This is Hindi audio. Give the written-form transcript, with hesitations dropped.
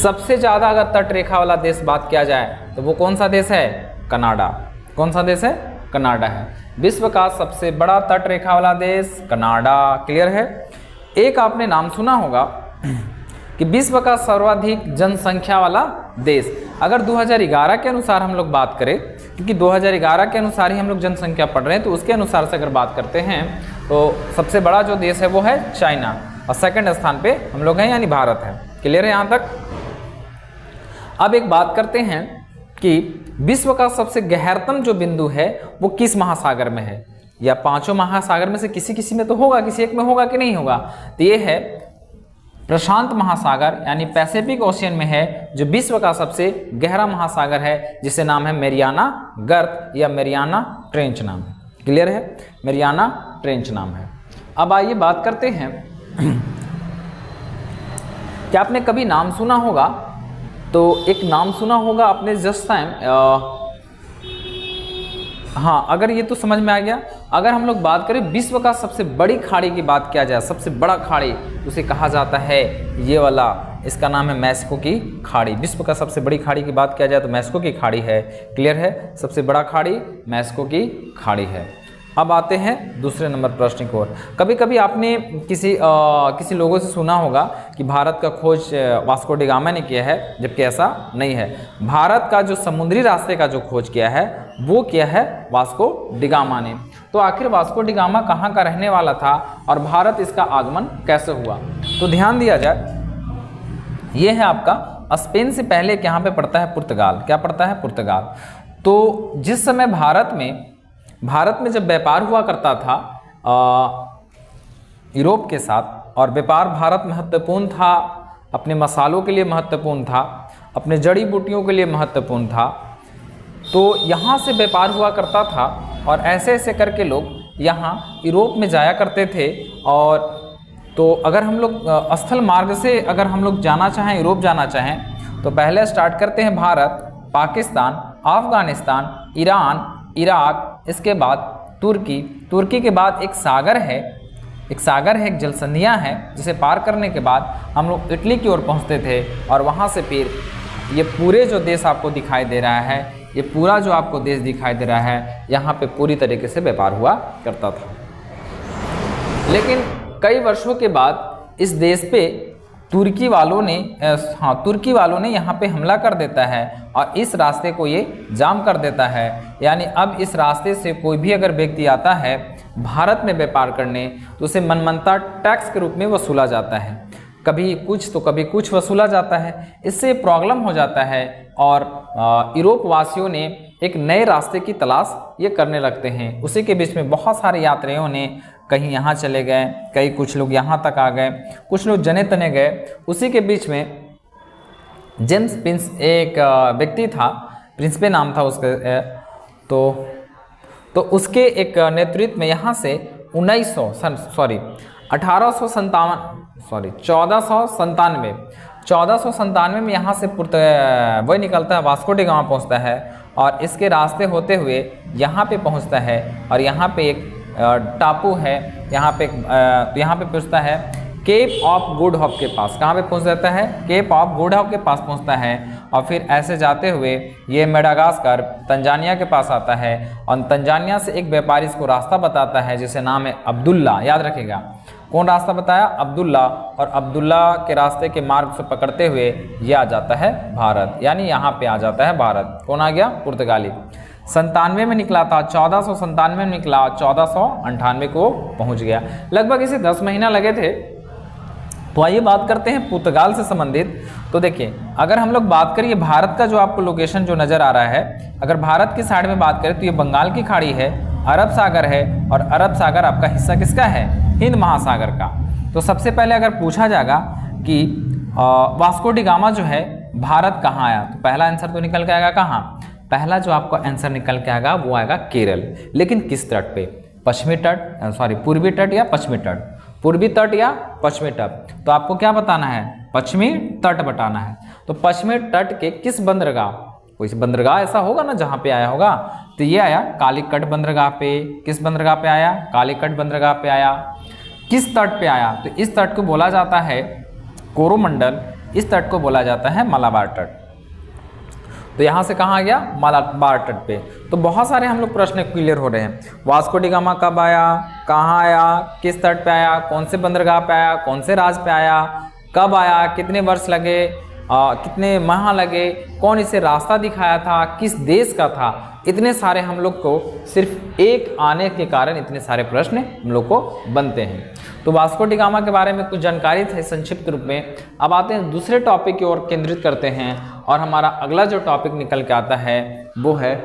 सबसे ज़्यादा अगर तट रेखा वाला देश बात किया जाए तो वो कौन सा देश है? कनाडा। कौन सा देश है? कनाडा है। विश्व का सबसे बड़ा तट रेखा वाला देश कनाडा। क्लियर है। एक आपने नाम सुना होगा कि विश्व का सर्वाधिक जनसंख्या वाला देश, अगर 2011 के अनुसार हम लोग बात करें, क्योंकि 2011 के अनुसार ही हम लोग जनसंख्या पढ़ रहे हैं, तो उसके अनुसार से अगर बात करते हैं तो सबसे बड़ा जो देश है वो है चाइना, और सेकंड स्थान पे हम लोग हैं, यानी भारत है। क्लियर है यहाँ तक। अब एक बात करते हैं कि विश्व का सबसे गहरतम जो बिंदु है वो किस महासागर में है, या पांचों महासागर में से किसी किसी में तो होगा, किसी एक में होगा कि नहीं होगा, तो ये है प्रशांत महासागर, यानी पैसिफिक ओशियन में है, जो विश्व का सबसे गहरा महासागर है, जिसे नाम है मैरियाना गर्त या मैरियाना ट्रेंच नाम है। क्लियर है, मैरियाना ट्रेंच नाम है। अब आइए बात करते हैं, क्या आपने कभी नाम सुना होगा, तो एक नाम सुना होगा आपने जस्ट टाइम, हाँ अगर ये तो समझ में आ गया। अगर हम लोग बात करें विश्व का सबसे बड़ी खाड़ी की बात किया जाए, सबसे बड़ा खाड़ी उसे कहा जाता है ये वाला, इसका नाम है मैस्को की खाड़ी। विश्व का सबसे बड़ी खाड़ी की बात किया जाए तो मैस्को की खाड़ी है। क्लियर है, सबसे बड़ा खाड़ी मैस्को की खाड़ी है। अब आते हैं दूसरे नंबर प्रश्न की ओर। कभी कभी आपने किसी लोगों से सुना होगा कि भारत का खोज वास्को डी गामा ने किया है, जबकि ऐसा नहीं है। भारत का जो समुद्री रास्ते का जो खोज किया है वो किया है वास्को डी गामा ने। तो आखिर वास्को डी गामा कहाँ का रहने वाला था और भारत इसका आगमन कैसे हुआ, तो ध्यान दिया जाए, ये है आपका स्पेन से पहले यहाँ पे पड़ता है पुर्तगाल। क्या पड़ता है? पुर्तगाल। तो जिस समय भारत में जब व्यापार हुआ करता था यूरोप के साथ, और व्यापार भारत महत्वपूर्ण था, अपने मसालों के लिए महत्वपूर्ण था, अपने जड़ी बूटियों के लिए महत्वपूर्ण था, तो यहाँ से व्यापार हुआ करता था, और ऐसे ऐसे करके लोग यहाँ यूरोप में जाया करते थे। और तो अगर हम लोग स्थल मार्ग से अगर हम लोग जाना चाहें, यूरोप जाना चाहें, तो पहले स्टार्ट करते हैं भारत, पाकिस्तान, अफगानिस्तान, ईरान, इराक, इसके बाद तुर्की के बाद एक सागर है, एक जल संधियाँ है, जिसे पार करने के बाद हम लोग इटली की ओर पहुँचते थे, और वहाँ से फिर ये पूरे जो देश आपको दिखाई दे रहा है, ये पूरा जो आपको देश दिखाई दे रहा है, यहाँ पे पूरी तरीके से व्यापार हुआ करता था। लेकिन कई वर्षों के बाद इस देश पे तुर्की वालों ने यहाँ पे हमला कर देता है, और इस रास्ते को ये जाम कर देता है। यानी अब इस रास्ते से कोई भी अगर व्यक्ति आता है भारत में व्यापार करने, तो उसे मनमाना टैक्स के रूप में वसूला जाता है, कभी कुछ तो कभी कुछ वसूला जाता है। इससे प्रॉब्लम हो जाता है, और यूरोप वासियों ने एक नए रास्ते की तलाश ये करने लगते हैं। उसी के बीच में बहुत सारे यात्रियों ने कहीं यहाँ चले गए, कई कुछ लोग यहाँ तक आ गए, कुछ लोग जने तने गए। उसी के बीच में जेम्स प्रिंस एक व्यक्ति था, प्रिंसिपे नाम था उसका, तो उसके एक नेतृत्व में यहाँ से 1497 में यहाँ से वही निकलता है, वास्को डी गामा पहुँचता है, और इसके रास्ते होते हुए यहाँ पे पहुँचता है, और यहाँ पे एक टापू है, यहाँ पे पहुँचता है केप ऑफ गुड होप के पास। कहाँ पे पहुँच जाता है? केप ऑफ गुड होप के पास पहुँचता है, और फिर ऐसे जाते हुए ये मेडागास्कर तंजानिया के पास आता है, और तंजानिया से एक व्यापारी इसको रास्ता बताता है, जिसे नाम है अब्दुल्ला। याद रखिएगा, कौन रास्ता बताया? अब्दुल्ला। और अब्दुल्ला के रास्ते के मार्ग से पकड़ते हुए ये आ जाता है भारत, यानी यहाँ पे आ जाता है भारत। कौन आ गया? पुर्तगाली। 97 में निकला था, 1497 में निकला, 1498 को पहुँच गया। लगभग इसे 10 महीना लगे थे। तो आइए बात करते हैं पुर्तगाल से संबंधित। तो देखिए, अगर हम लोग बात करिए भारत का जो आपको लोकेशन जो नज़र आ रहा है, अगर भारत की साइड में बात करें तो ये बंगाल की खाड़ी है, अरब सागर है, और अरब सागर आपका हिस्सा किसका है? हिंद महासागर का। तो सबसे पहले अगर पूछा जाएगा कि वास्को डी गामा जो है भारत कहाँ आया, तो पहला आंसर तो निकल के आएगा कहाँ? पहला जो आपका आंसर निकल के आएगा वो आएगा केरल। लेकिन किस तट पे? पूर्वी तट या पश्चिमी तट? पूर्वी तट या पश्चिमी तट? तो आपको क्या बताना है? पश्चिमी तट बताना है। तो पश्चिमी तट के किस बंदरगाह, कोई बंदरगाह ऐसा होगा ना जहाँ पे आया होगा, तो ये आया कालीकट बंदरगाह पे। किस बंदरगाह पे आया? कालीकट बंदरगाह पे आया। किस तट पे आया? तो इस तट को बोला जाता है कोरोमंडल। इस तट को बोला जाता है मालाबार तट। तो यहाँ से कहाँ गया, मालाबार तट पे। तो बहुत सारे हम लोग प्रश्न क्लियर हो रहे हैं। वास्को डी गामा कब आया, कहाँ आया, किस तट पे आया, कौन से बंदरगाह पे आया, कौन से राज्य पे आया, कब आया, कितने वर्ष लगे, कितने माह लगे, कौन इसे रास्ता दिखाया था, किस देश का था। इतने सारे हम लोग को सिर्फ एक आने के कारण इतने सारे प्रश्न हम लोग को बनते हैं। तो वास्को डी गामा के बारे में कुछ जानकारी थे संक्षिप्त रूप में। अब आते हैं दूसरे टॉपिक की ओर केंद्रित करते हैं और हमारा अगला जो टॉपिक निकल के आता है वो है